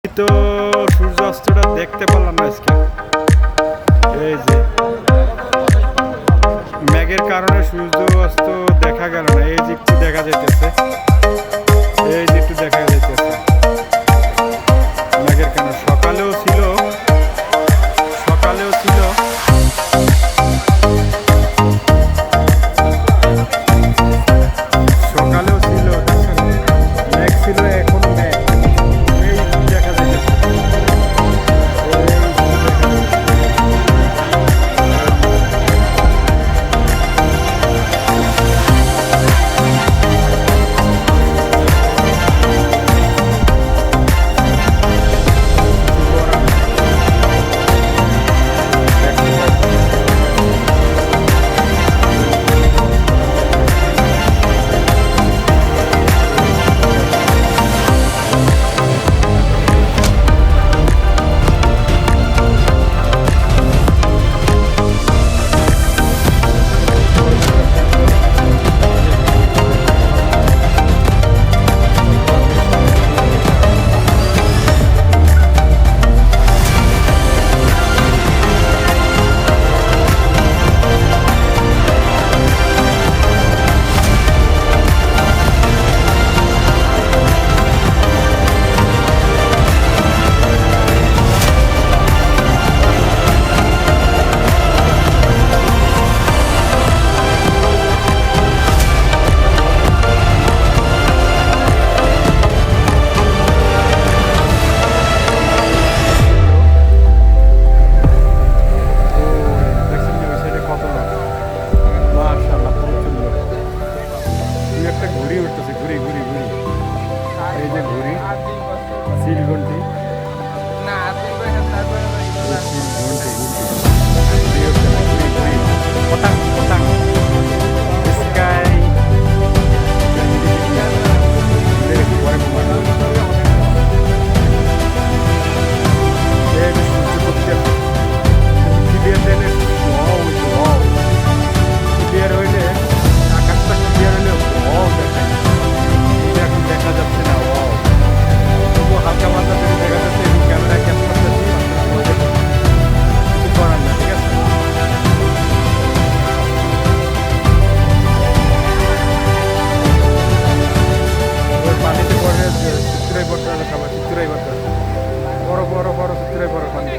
তো সূর্যাস্তটা দেখতে পারলাম না আজকে। এই যে মেঘের কারণে সূর্য অস্ত দেখা গেল না। এই যে একটু দেখা যাইতেছে, এই যে একটু দেখা যাইতেছে মেঘের কারণে। সকালেও ছিল, সকালেও ছিল, সকালেও ছিল, দেখছেন মেঘ ছিল, এখনো মেঘ। এই দেখা যাইতেছে, একটা ঘুড়ি উঠতেছে, ঘুরি ঘুরি ঘুরি। এই যে ঘুড়ি, সিলঘন্টি, পটাং পটাং স্কাই ক্লিয়ার হইলে, আকাশটা ক্লিয়ার হইলে এখন দেখা যাচ্ছে না। তবু হালকা মাত্রা থেকে দেখা যাচ্ছে এবং ক্যামেরা ক্যাপচার করতেছি, কিছু করার না, ঠিক আছে। ওই পানিতে পড়ে চিত্রাই পড়তে হবে, সবাই চিত্রাই পড়তে হবে, বড় বড় বড় চিত্রাই পড়ে পানি।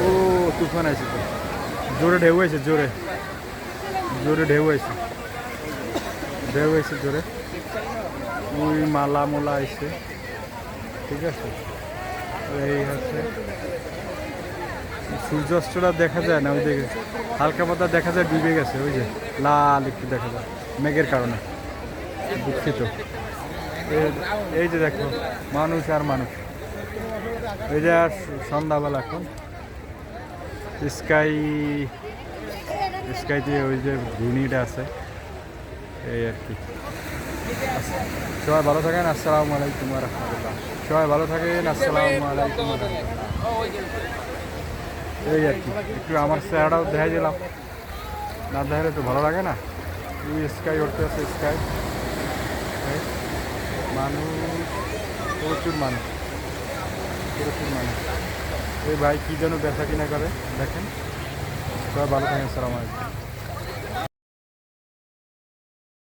ও তুফান আছে, তো জোরে ঢেউ আছে, জোরে জোরে ঢেউ আছে, ঢেউ আছে জোরে। ওই মালা মোলা আছে, ঠিক আছে। এই হচ্ছে সূর্যাস্তটা দেখা যায় না, ওই দিকে হালকা পাতা দেখা যায়, ডুবে গেছে, ওই যে লাল একটু দেখা যায় মেঘের কারণে, দুঃখিত। এই যে দেখো মানুষ আর মানুষ। এই যে আর সন্ধ্যাবেলা এখন স্কাইতে ওই যে ঘূর্ণিটা আছে, এই আর কি। সবাই ভালো থাকেন, আসসালামু আলাইকুম ওয়া রাহমাতুল্লাহ। সবাই ভালো থাকেন, আসসালামু আলাইকুম ওয়া রাহমাতুল্লাহ। এই আর কি, একটু আমার চেহারাটাও দেখাই দিলাম, না দেখালে তো ভালো লাগে না। ওই স্কাই উঠতে আছে, স্কাই মানুষ, প্রচুর মানুষ, প্রচুর মানুষ। এই ভাই কী যেন বেচা কিনা করে, দেখেন। সবাই ভালো থাকেন, আসসালামু আলাইকুম।